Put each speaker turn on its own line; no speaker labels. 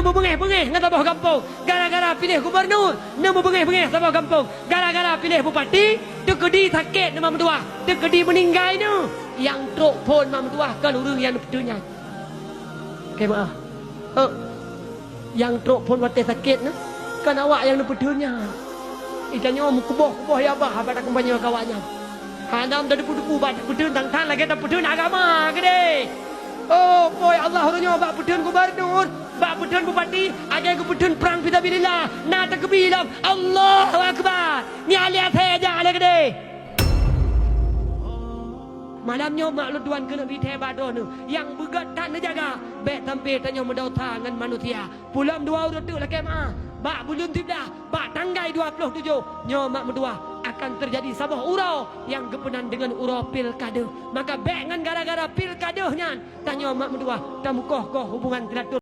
Nemu bengeh-bengeh dengan tabah kampung. Gara-gara pilih gubernur. Nemu bengeh-bengeh tabah kampung. Gara-gara pilih bupati. Dekedi sakit nama mentua. Dekedi meninggal ni. Yang truk pun nama mentua. Kalau orang yang betunya. Okay, maaf. Yang truk pun watih sakit ni. Kan awak yang betunya. Itanya om kuboh-kuboh ya bah. Abang tak kembali kawannya. Hanam dah depu-depu. Baca betun tang-tang lagi. Tak betun agama. Gede. Oh, boy Allah orangnya bak betun gubernur, bak betun bupati, agai betun perang fisabilillah. Nak takbiram. Allahu akbar. Ni aliat saja ala gede. Malamnya mak luduan kena bithe bado nu. Yang begat tak jaga. Bek tampil tanya mendau tangan manusia. Pulam dua urut tu lah kemah. Bak bulun tibdah, bak tanggai 27. Nyo mak mendua akan terjadi sabah urau yang gepenan dengan urau pilkada. Maka bek ngan gara-gara pilkadahnya tanya mak mendua tamu koh hubungan teratur.